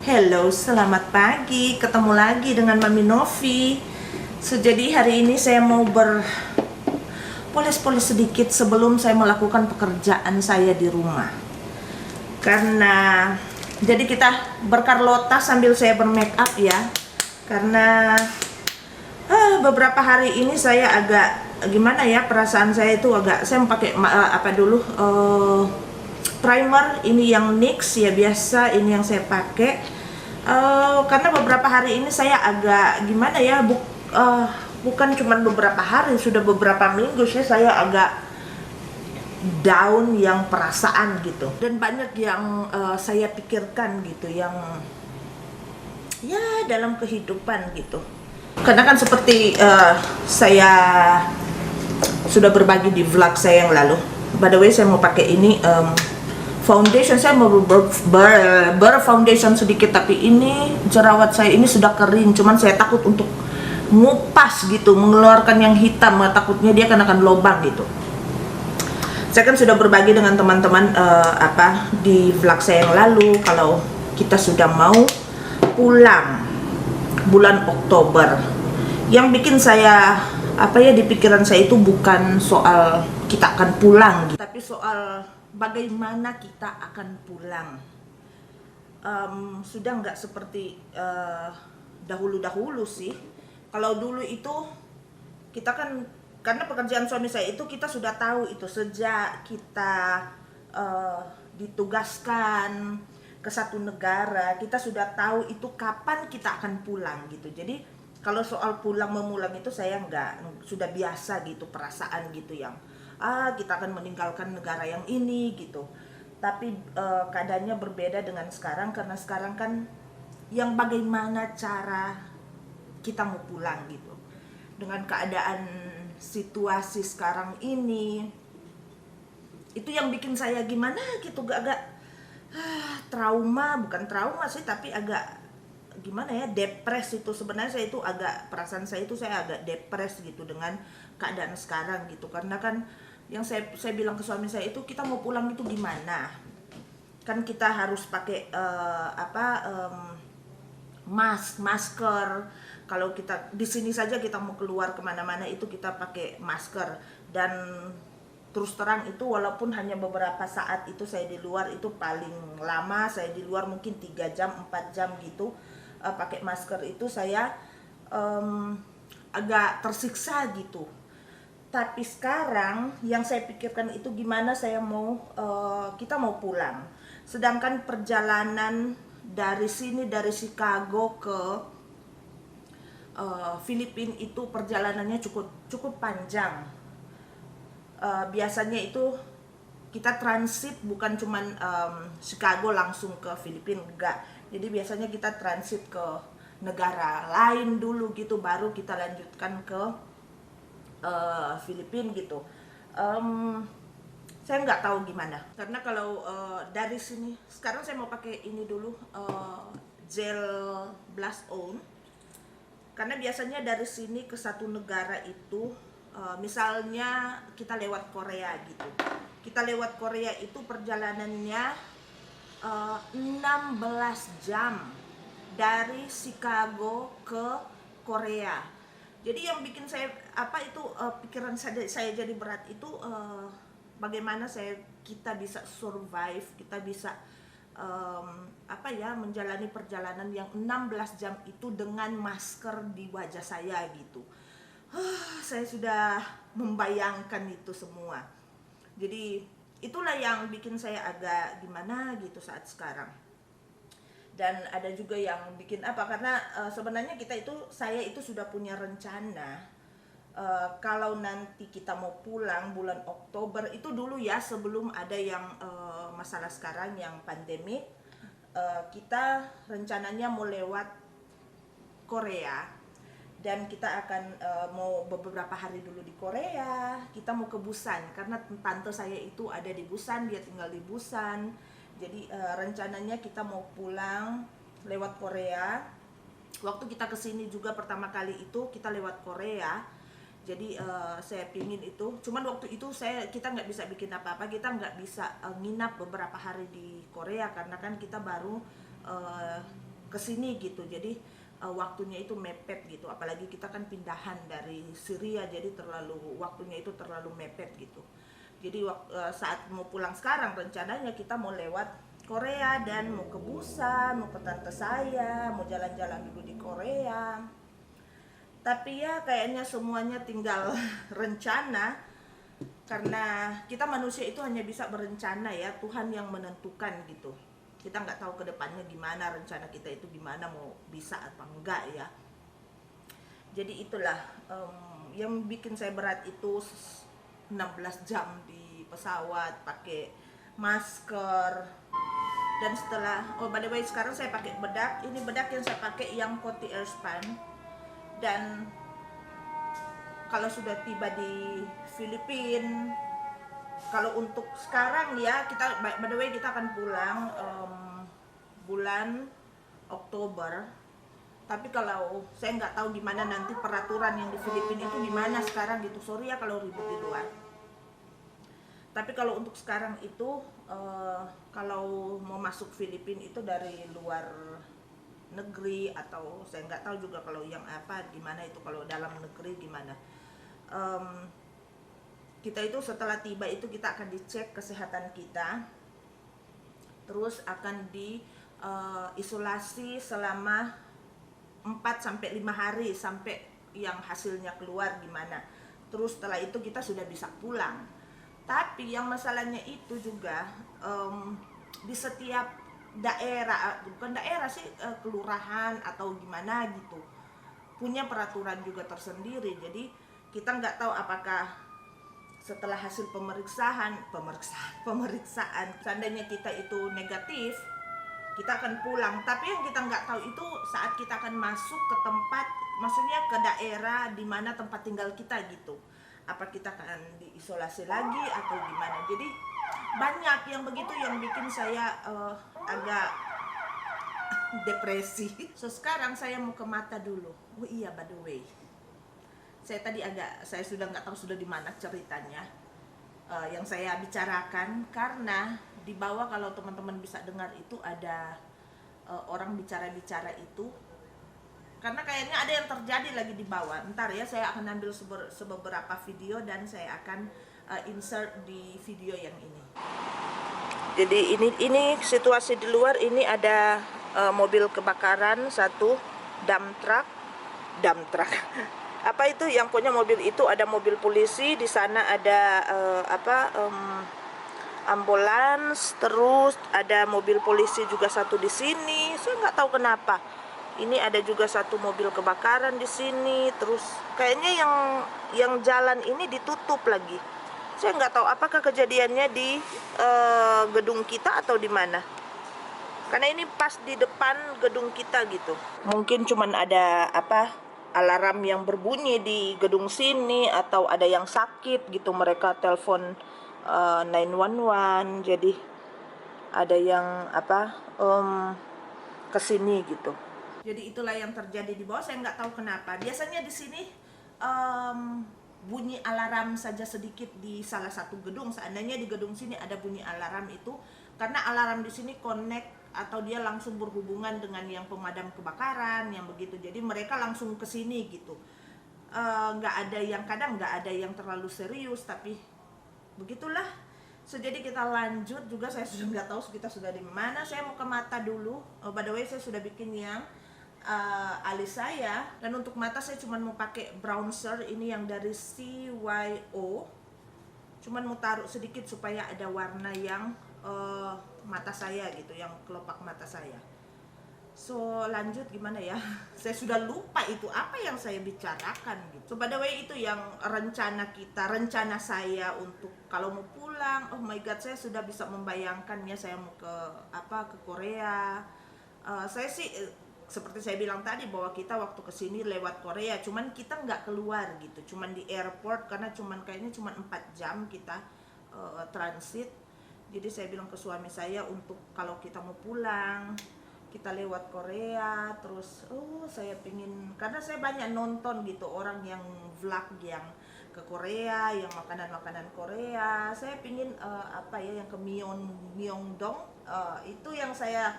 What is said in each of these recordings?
Hello, selamat pagi. Ketemu lagi dengan Mami Novi. Jadi hari ini saya mau berpoles-poles sedikit sebelum saya melakukan pekerjaan saya di rumah. Karena jadi kita berkarlota sambil saya bermake up ya. Karena beberapa hari ini saya agak gimana ya, perasaan saya itu agak, saya mau pakai primer ini yang NYX ya, biasa ini yang saya pakai. Karena beberapa hari ini saya agak gimana ya, bukan cuma beberapa hari, sudah beberapa minggu saya agak down yang perasaan gitu, dan banyak yang saya pikirkan gitu, yang ya dalam kehidupan gitu. Karena kan seperti saya sudah berbagi di vlog saya yang lalu. By the way, saya mau pakai ini foundation. Saya mau foundation sedikit, tapi ini jerawat saya ini sudah kering, cuman saya takut untuk ngupas gitu, mengeluarkan yang hitam, takutnya dia akan lubang gitu. Saya kan sudah berbagi dengan teman-teman di vlog saya yang lalu, kalau kita sudah mau pulang bulan Oktober. Yang bikin saya di pikiran saya itu bukan soal kita akan pulang gitu, tapi soal bagaimana kita akan pulang. Sudah nggak seperti dahulu-dahulu sih. Kalau dulu itu kita kan, karena pekerjaan suami saya itu kita sudah tahu itu sejak kita ditugaskan ke satu negara, kita sudah tahu itu kapan kita akan pulang gitu. Jadi kalau soal pulang memulang itu saya nggak, sudah biasa gitu perasaan gitu, yang kita akan meninggalkan negara yang ini gitu. Tapi keadaannya berbeda dengan sekarang, karena sekarang kan yang bagaimana cara kita mau pulang gitu. Dengan keadaan situasi sekarang ini, itu yang bikin saya gimana gitu, agak trauma, bukan trauma sih, tapi agak gimana ya, depres itu. Sebenarnya saya itu agak, perasaan saya itu saya agak depres gitu dengan keadaan sekarang gitu. Karena kan yang saya bilang ke suami saya itu, kita mau pulang itu gimana? Kan kita harus pakai masker. Kalau kita di sini saja kita mau keluar kemana-mana itu kita pakai masker. Dan terus terang itu, walaupun hanya beberapa saat itu saya di luar, itu paling lama saya di luar mungkin 3 jam 4 jam gitu, pakai masker itu saya agak tersiksa gitu. Tapi sekarang yang saya pikirkan itu gimana saya mau kita mau pulang. Sedangkan perjalanan dari sini, dari Chicago ke Filipina itu perjalanannya cukup panjang. Biasanya itu kita transit, bukan cuman Chicago langsung ke Filipina, enggak. Jadi biasanya kita transit ke negara lain dulu gitu, baru kita lanjutkan ke Filipina gitu. Saya nggak tahu gimana, karena kalau dari sini sekarang saya mau pakai ini dulu, gel blush on. Karena biasanya dari sini ke satu negara itu, misalnya kita lewat Korea gitu, kita lewat Korea itu perjalanannya 16 jam dari Chicago ke Korea. Jadi yang bikin saya pikiran saya jadi berat itu, bagaimana kita bisa survive, kita bisa menjalani perjalanan yang 16 jam itu dengan masker di wajah saya gitu. Saya sudah membayangkan itu semua. Jadi itulah yang bikin saya agak gimana gitu saat sekarang. Dan ada juga yang bikin karena sebenarnya saya itu sudah punya rencana, kalau nanti kita mau pulang bulan Oktober itu dulu ya, sebelum ada yang masalah sekarang yang pandemi, kita rencananya mau lewat Korea. Dan kita akan mau beberapa hari dulu di Korea. Kita mau ke Busan, karena tante saya itu ada di Busan, dia tinggal di Busan. Jadi rencananya kita mau pulang lewat Korea. Waktu kita kesini juga pertama kali itu kita lewat Korea. Jadi saya pingin itu, cuman waktu itu kita nggak bisa bikin apa-apa, kita nggak bisa nginap beberapa hari di Korea, karena kan kita baru ke sini gitu. Jadi waktunya itu mepet gitu, apalagi kita kan pindahan dari Syria, jadi waktunya itu terlalu mepet gitu. Jadi saat mau pulang sekarang rencananya kita mau lewat Korea dan mau ke Busan, mau ke tante saya, mau jalan-jalan dulu di Korea. Tapi ya kayaknya semuanya tinggal rencana, karena kita manusia itu hanya bisa berencana ya, Tuhan yang menentukan gitu. Kita nggak tahu ke depannya gimana, rencana kita itu gimana, mau bisa atau enggak ya. Jadi itulah yang bikin saya berat itu 16 jam di pesawat pakai masker. Dan setelah, oh by the way sekarang saya pakai bedak. Ini bedak yang saya pakai yang Coty Airspun. Dan kalau sudah tiba di Filipina, kalau untuk sekarang ya, kita by the way kita akan pulang bulan Oktober. Tapi kalau saya nggak tahu gimana nanti peraturan yang di Filipina itu gimana sekarang gitu. Sorry ya kalau ribut di luar. Tapi kalau untuk sekarang itu kalau mau masuk Filipina itu dari luar negeri, atau saya nggak tahu juga kalau yang apa gimana itu, kalau dalam negeri gimana. Kita itu setelah tiba itu kita akan dicek kesehatan kita, terus akan diisolasi selama 4-5 hari sampai yang hasilnya keluar gimana. Terus setelah itu kita sudah bisa pulang. Tapi yang masalahnya itu juga di setiap daerah, bukan daerah sih, kelurahan atau gimana gitu, punya peraturan juga tersendiri. Jadi kita nggak tahu apakah setelah hasil pemeriksaan seandainya kita itu negatif, kita akan pulang. Tapi yang kita nggak tahu itu saat kita akan masuk ke tempat, maksudnya ke daerah di mana tempat tinggal kita gitu, apa kita akan diisolasi lagi atau gimana. Jadi banyak yang begitu yang bikin saya agak depresi. So sekarang saya mau ke mata dulu. Oh iya, by the way, saya sudah nggak tahu sudah di mana ceritanya yang saya bicarakan, karena di bawah kalau teman-teman bisa dengar itu ada orang bicara-bicara itu, karena kayaknya ada yang terjadi lagi di bawah. Ntar ya saya akan ambil beberapa video dan saya akan insert di video yang ini. Jadi ini situasi di luar. Ini ada mobil kebakaran satu, dump truck apa itu yang punya mobil itu, ada mobil polisi di sana, ada ambulans, terus ada mobil polisi juga satu di sini. Saya nggak tahu kenapa. Ini ada juga satu mobil kebakaran di sini. Terus kayaknya yang jalan ini ditutup lagi. Saya nggak tahu apakah kejadiannya di gedung kita atau di mana. Karena ini pas di depan gedung kita gitu. Mungkin cuman ada alarm yang berbunyi di gedung sini, atau ada yang sakit gitu, mereka telepon 911, jadi ada yang kesini gitu. Jadi itulah yang terjadi di bawah. Saya nggak tahu kenapa. Biasanya di sini bunyi alarm saja sedikit di salah satu gedung. Seandainya di gedung sini ada bunyi alarm itu, karena alarm di sini connect atau dia langsung berhubungan dengan yang pemadam kebakaran yang begitu. Jadi mereka langsung ke sini gitu. Kadang nggak ada yang terlalu serius, tapi begitulah. So, jadi kita lanjut juga. Saya sudah nggak tahu kita sudah di mana. Saya mau ke mata dulu. By the way, saya sudah bikin yang alis saya, dan untuk mata saya cuma mau pakai bronzer ini yang dari CYO. Cuman mau taruh sedikit supaya ada warna yang mata saya gitu, yang kelopak mata saya. So lanjut gimana ya, saya sudah lupa itu apa yang saya bicarakan gitu. So by the way, itu yang rencana saya untuk kalau mau pulang. Oh my god, saya sudah bisa membayangkan ya, saya mau ke Korea. Saya sih seperti saya bilang tadi, bahwa kita waktu kesini lewat Korea, cuman kita nggak keluar gitu, cuman di airport, karena kayaknya cuman 4 jam kita transit. Jadi saya bilang ke suami saya, untuk kalau kita mau pulang kita lewat Korea. Terus saya pingin, karena saya banyak nonton gitu orang yang vlog yang ke Korea, yang makanan Korea. Saya pingin yang ke Myeongdong, itu yang saya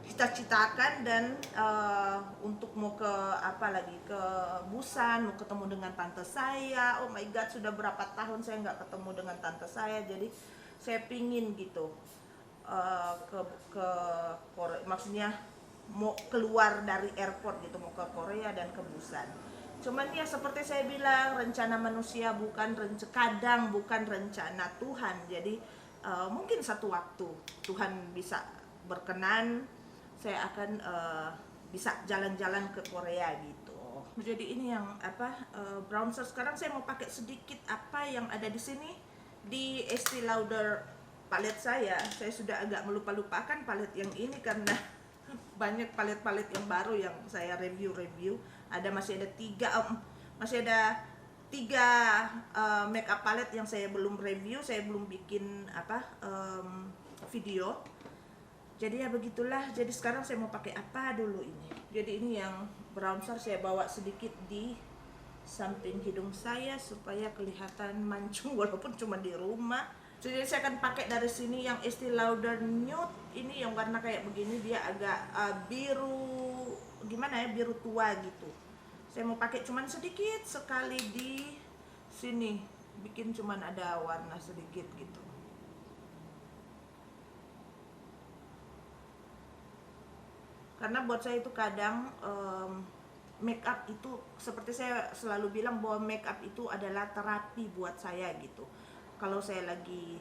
cita-citakan. Dan untuk mau ke apa lagi, ke Busan, mau ketemu dengan tante saya. Oh my god, sudah berapa tahun saya nggak ketemu dengan tante saya, jadi saya pingin gitu ke ke Korea, maksudnya mau keluar dari airport gitu, mau ke Korea dan ke Busan. Cuman ya seperti saya bilang, rencana manusia bukan kadang bukan rencana Tuhan. Jadi mungkin satu waktu Tuhan bisa berkenan, saya akan bisa jalan-jalan ke Korea gitu. Jadi ini yang apa, bronzer. Sekarang saya mau pakai sedikit apa yang ada di sini, di Estee Lauder palet saya. Saya sudah agak melupa-lupakan palet yang ini karena banyak palet-palet yang baru yang saya review. Masih ada tiga makeup palet yang saya belum review, saya belum bikin apa video. Jadi ya begitulah. Jadi sekarang saya mau pakai apa dulu ini. Jadi ini yang bronzer saya bawa sedikit di samping hidung saya supaya kelihatan mancung walaupun cuma di rumah. Jadi saya akan pakai dari sini yang Estee Lauder Nude. Ini yang warna kayak begini, dia agak biru, gimana ya, biru tua gitu. Saya mau pakai cuman sedikit sekali di sini, bikin cuman ada warna sedikit gitu. Karena buat saya itu kadang make up itu, seperti saya selalu bilang bahwa make up itu adalah terapi buat saya gitu. Kalau saya lagi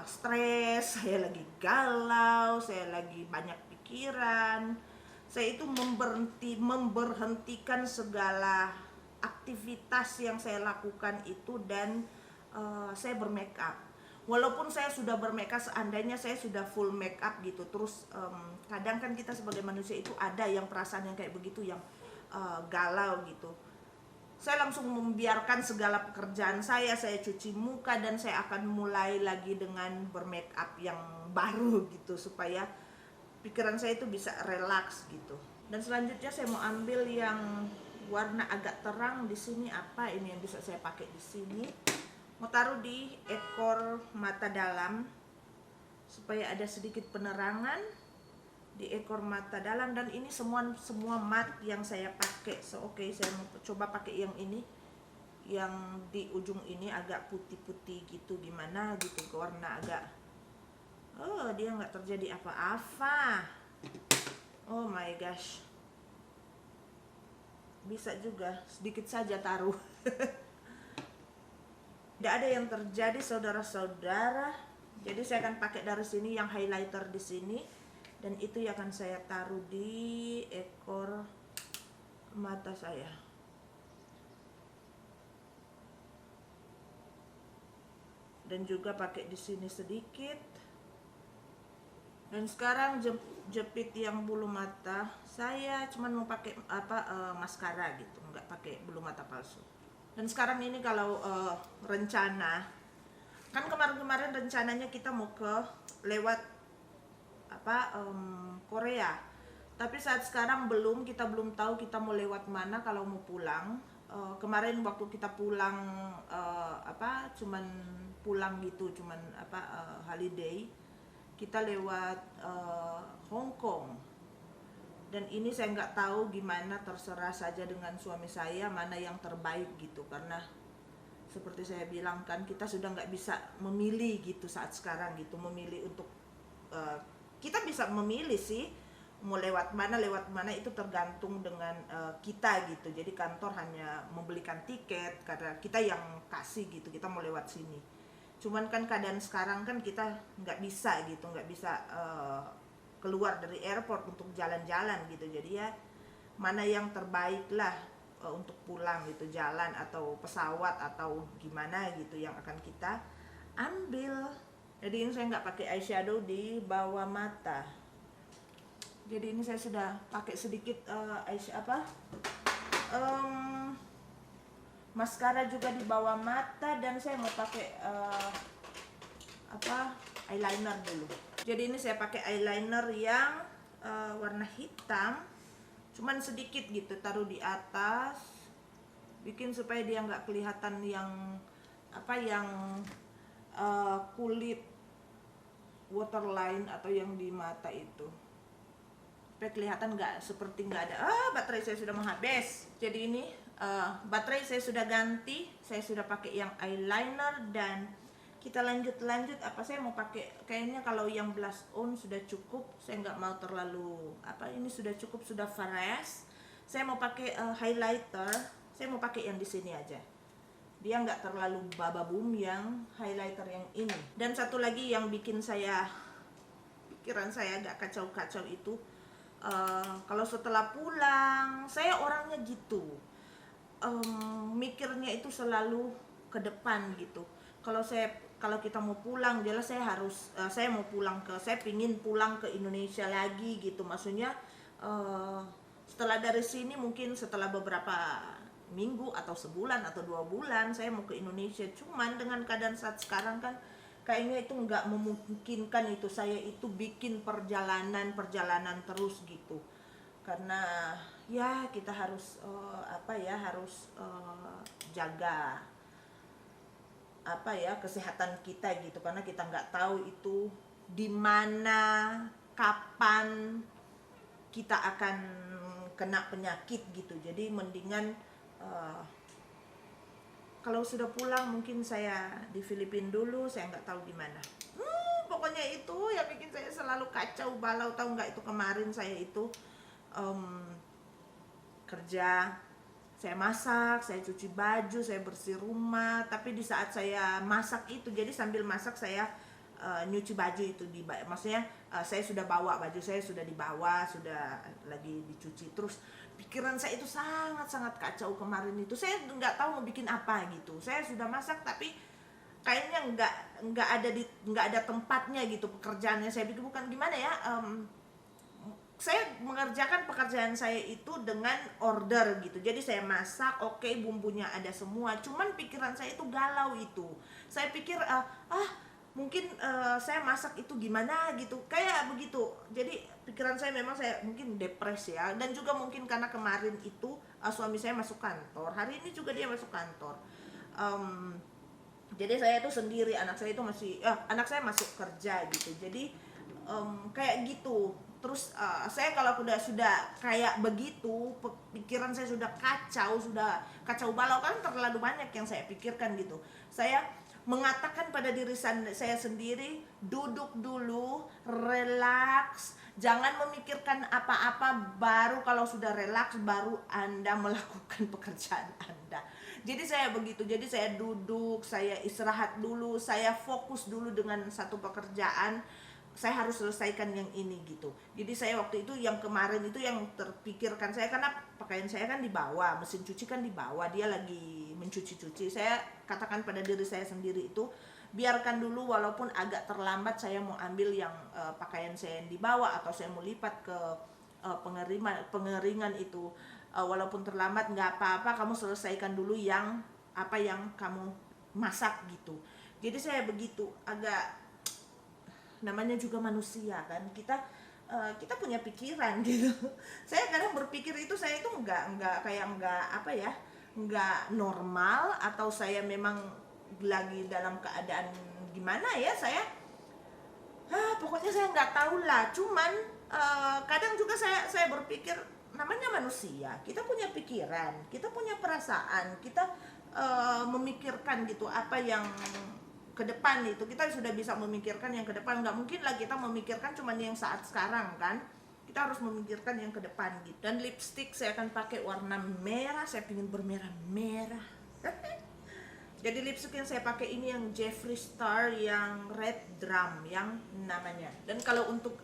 stres, saya lagi galau, saya lagi banyak pikiran, saya itu memberhentikan segala aktivitas yang saya lakukan itu dan saya bermake up. Walaupun saya sudah bermakeup, seandainya saya sudah full makeup gitu, terus kadang kan kita sebagai manusia itu ada yang perasaan yang kayak begitu, yang galau gitu. Saya langsung membiarkan segala pekerjaan saya cuci muka dan saya akan mulai lagi dengan bermakeup yang baru gitu, supaya pikiran saya itu bisa relax gitu. Dan selanjutnya saya mau ambil yang warna agak terang di sini. Apa ini yang bisa saya pakai di sini? Mau taruh di ekor mata dalam supaya ada sedikit penerangan di ekor mata dalam. Dan ini semua matte yang saya pakai. Oke, saya mau coba pakai yang ini, yang di ujung ini agak putih-putih gitu, gimana gitu, ke warna agak, oh dia nggak terjadi apa-apa. Oh my gosh, bisa juga sedikit saja taruh. Tidak ada yang terjadi saudara-saudara. Jadi saya akan pakai dari sini yang highlighter di sini, dan itu yang akan saya taruh di ekor mata saya. Dan juga pakai di sini sedikit. Dan sekarang jepit yang bulu mata saya, cuman mau pakai maskara gitu, nggak pakai bulu mata palsu. Dan sekarang ini kalau rencana, kan kemarin-kemarin rencananya kita mau lewat Korea, tapi saat sekarang kita belum tahu kita mau lewat mana kalau mau pulang. Kemarin waktu kita pulang cuman pulang gitu, cuman holiday, kita lewat Hong Kong. Dan ini saya nggak tahu gimana, terserah saja dengan suami saya mana yang terbaik gitu. Karena seperti saya bilang kan, kita sudah nggak bisa memilih gitu saat sekarang gitu, memilih untuk kita bisa memilih sih mau lewat mana itu tergantung dengan kita gitu. Jadi kantor hanya membelikan tiket karena kita yang kasih gitu, kita mau lewat sini. Cuman kan keadaan sekarang kan kita nggak bisa gitu, nggak bisa keluar dari airport untuk jalan-jalan gitu. Jadi ya mana yang terbaik lah untuk pulang gitu, jalan atau pesawat atau gimana gitu yang akan kita ambil. Jadi ini saya nggak pakai eyeshadow di bawah mata. Jadi ini saya sudah pakai sedikit maskara juga di bawah mata, dan saya mau pakai eyeliner dulu. Jadi ini saya pakai eyeliner yang warna hitam, cuman sedikit gitu, taruh di atas, bikin supaya dia nggak kelihatan yang kulit waterline atau yang di mata itu. supaya kelihatan nggak seperti nggak ada. Baterai saya sudah mau habis. Jadi ini baterai saya sudah ganti, saya sudah pakai yang eyeliner, dan kita lanjut. Apa saya mau pakai, kayaknya kalau yang blush on sudah cukup, saya nggak mau terlalu ini sudah cukup, sudah fresh. Saya mau pakai highlighter, saya mau pakai yang di sini aja, dia nggak terlalu bababum yang highlighter yang ini. Dan satu lagi yang bikin pikiran saya agak kacau-kacau itu, kalau setelah pulang, saya orangnya gitu, mikirnya itu selalu ke depan gitu. Kalau kita mau pulang, jelas saya mau pulang saya pingin pulang ke Indonesia lagi gitu. Maksudnya setelah dari sini, mungkin setelah beberapa minggu atau sebulan atau 2 bulan saya mau ke Indonesia. Cuman dengan keadaan saat sekarang kan kayaknya itu nggak memungkinkan itu saya itu bikin perjalanan terus gitu, karena ya kita harus jaga kesehatan kita gitu, karena kita nggak tahu itu di mana kapan kita akan kena penyakit gitu. Jadi mendingan kalau sudah pulang, mungkin saya di Filipina dulu, saya nggak tahu gimana. Pokoknya itu yang bikin saya selalu kacau balau. Tahu nggak, itu kemarin saya itu kerja, saya masak, saya cuci baju, saya bersih rumah. Tapi di saat saya masak itu, jadi sambil masak saya nyuci baju itu maksudnya saya sudah bawa baju, saya sudah dibawa, sudah lagi dicuci. Terus pikiran saya itu sangat kacau kemarin itu. Saya nggak tahu mau bikin apa gitu. Saya sudah masak tapi kayaknya nggak ada tempatnya gitu pekerjaannya. Saya pikir bukan gimana ya, saya mengerjakan pekerjaan saya itu dengan order gitu. Jadi saya masak, oke, bumbunya ada semua, cuman pikiran saya itu galau itu. Saya pikir mungkin saya masak itu gimana gitu, kayak begitu. Jadi pikiran saya memang, saya mungkin depresi ya. Dan juga mungkin karena kemarin itu suami saya masuk kantor, hari ini juga dia masuk kantor. Jadi saya itu sendiri, anak saya masuk kerja gitu. Jadi kayak gitu. Terus saya kalau sudah kayak begitu, pikiran saya sudah kacau balau, kan terlalu banyak yang saya pikirkan gitu. Saya mengatakan pada diri saya sendiri, duduk dulu, relax, jangan memikirkan apa-apa, baru kalau sudah relax baru Anda melakukan pekerjaan Anda. Jadi saya begitu, jadi saya duduk, saya istirahat dulu, saya fokus dulu dengan satu pekerjaan, saya harus selesaikan yang ini gitu. Jadi saya waktu itu, yang kemarin itu yang terpikirkan saya, karena pakaian saya kan dibawa, mesin cuci kan dibawa, dia lagi mencuci-cuci. Saya katakan pada diri saya sendiri itu, biarkan dulu, walaupun agak terlambat saya mau ambil yang pakaian saya yang dibawa, atau saya mau lipat ke pengeringan itu. Walaupun terlambat nggak apa-apa, kamu selesaikan dulu yang kamu masak gitu. Jadi saya begitu, agak, namanya juga manusia kan, kita punya pikiran gitu. Saya kadang berpikir itu, saya itu nggak normal, atau saya memang lagi dalam keadaan gimana ya, saya pokoknya saya nggak tahu lah. Cuman kadang juga saya berpikir, namanya manusia, kita punya pikiran, kita punya perasaan, kita memikirkan gitu apa yang ke depan itu. Kita sudah bisa memikirkan yang ke depan, nggak mungkin lah kita memikirkan cuma yang saat sekarang kan, kita harus memikirkan yang ke depan gitu. Dan lipstick saya akan pakai warna merah, saya ingin bermerah-merah. Jadi lipstick yang saya pakai ini yang Jeffree Star yang Red Drum yang namanya. Dan kalau untuk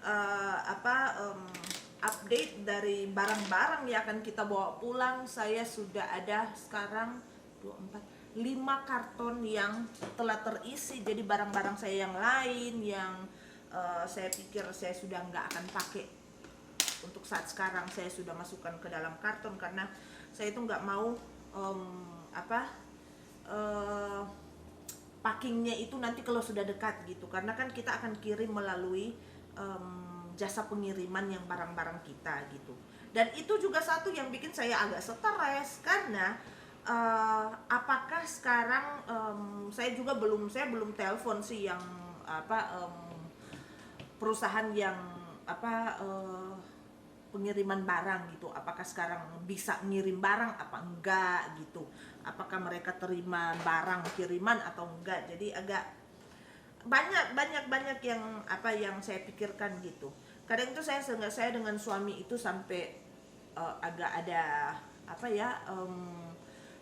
update dari barang-barang yang akan kita bawa pulang, saya sudah ada sekarang 5 karton yang telah terisi. Jadi barang-barang saya yang lain yang saya pikir saya sudah nggak akan pakai untuk saat sekarang, saya sudah masukkan ke dalam karton, karena saya itu nggak mau packingnya itu nanti kalau sudah dekat gitu, karena kan kita akan kirim melalui jasa pengiriman yang barang-barang kita gitu. Dan itu juga satu yang bikin saya agak stres, karena apakah sekarang saya belum telepon sih yang perusahaan yang pengiriman barang gitu. Apakah sekarang bisa ngirim barang apa enggak gitu. Apakah mereka terima barang kiriman atau enggak. Jadi agak banyak yang yang saya pikirkan gitu. Kadang itu saya dengan suami itu sampai agak ada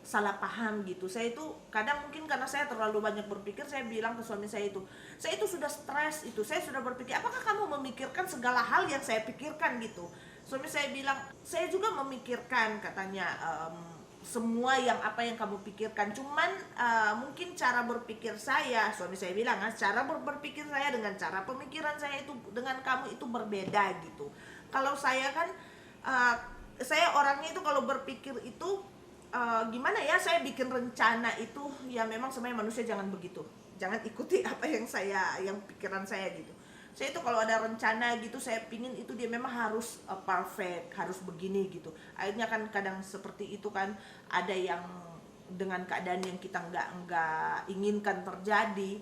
salah paham gitu. Saya itu kadang mungkin karena saya terlalu banyak berpikir, saya bilang ke suami saya itu sudah stres itu, saya sudah berpikir, apakah kamu memikirkan segala hal yang saya pikirkan gitu. Suami saya bilang, saya juga memikirkan katanya, semua apa yang kamu pikirkan, cuman mungkin cara berpikir saya, suami saya bilang, cara berpikir saya dengan cara pemikiran saya itu dengan kamu itu berbeda gitu. Kalau saya kan saya orangnya itu kalau berpikir itu gimana ya, saya bikin rencana itu ya, memang sebenarnya manusia jangan begitu, jangan ikuti yang pikiran saya gitu. Saya itu kalau ada rencana gitu, saya pingin itu dia memang harus perfect, harus begini gitu. Akhirnya kan kadang seperti itu kan, ada yang dengan keadaan yang kita nggak inginkan terjadi,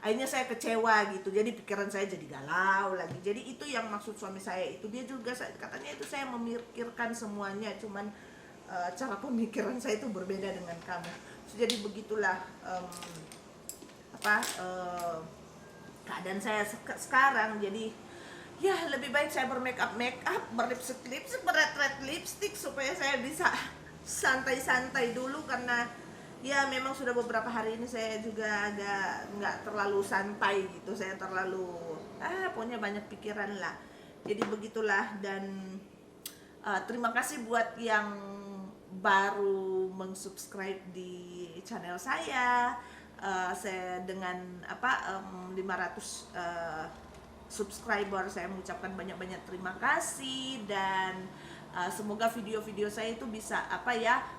akhirnya saya kecewa gitu, jadi pikiran saya jadi galau lagi. Jadi itu yang maksud suami saya itu, dia juga katanya itu saya memikirkan semuanya, cuman cara pemikiran saya itu berbeda dengan kamu. Jadi begitulah keadaan saya sekarang. Jadi ya lebih baik saya bermake up, berlipstick, berret lipstick supaya saya bisa santai-santai dulu, karena ya memang sudah beberapa hari ini saya juga agak nggak terlalu santai gitu, saya terlalu pokoknya banyak pikiran lah. Jadi begitulah. Dan terima kasih buat yang baru mengsubscribe di channel saya. Saya dengan 500 subscriber, saya mengucapkan banyak-banyak terima kasih, dan semoga video-video saya itu bisa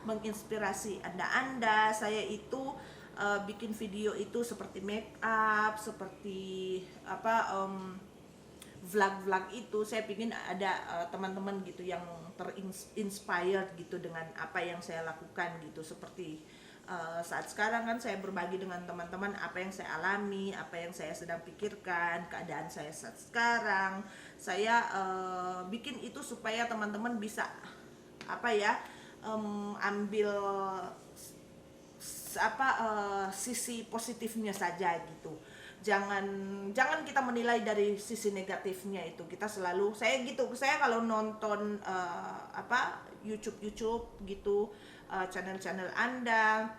menginspirasi anda. Saya itu bikin video itu seperti make up, seperti vlog itu saya pingin ada teman-teman gitu yang terinspired gitu dengan apa yang saya lakukan gitu. Seperti saat sekarang kan saya berbagi dengan teman-teman apa yang saya alami, apa yang saya sedang pikirkan, keadaan saya saat sekarang. Saya bikin itu supaya teman-teman bisa ambil sisi positifnya saja gitu. Jangan kita menilai dari sisi negatifnya itu. Kita selalu, saya kalau nonton YouTube gitu, channel Anda,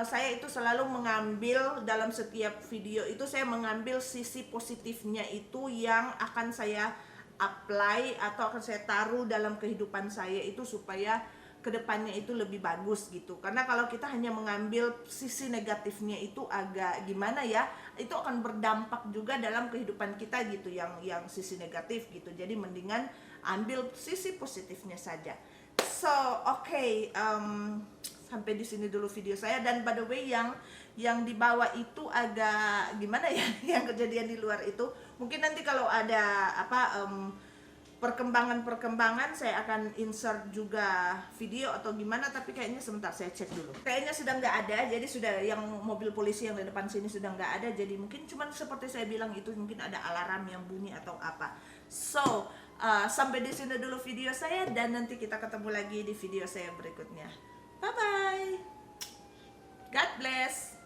saya itu selalu mengambil dalam setiap video itu, saya mengambil sisi positifnya itu yang akan saya apply atau akan saya taruh dalam kehidupan saya itu, supaya kedepannya itu lebih bagus gitu. Karena kalau kita hanya mengambil sisi negatifnya itu agak gimana ya, itu akan berdampak juga dalam kehidupan kita gitu, yang sisi negatif gitu. Jadi mendingan ambil sisi positifnya saja. So okay, sampai di sini dulu video saya. Dan by the way, yang di bawah itu agak gimana ya yang kejadian di luar itu, mungkin nanti kalau ada perkembangan saya akan insert juga video atau gimana, tapi kayaknya sebentar saya cek dulu. Kayaknya sudah nggak ada, jadi sudah yang mobil polisi yang di depan sini sudah nggak ada, jadi mungkin cuman seperti saya bilang itu, mungkin ada alarm yang bunyi atau apa. So sampai di sini dulu video saya, dan nanti kita ketemu lagi di video saya berikutnya. Bye bye, God bless.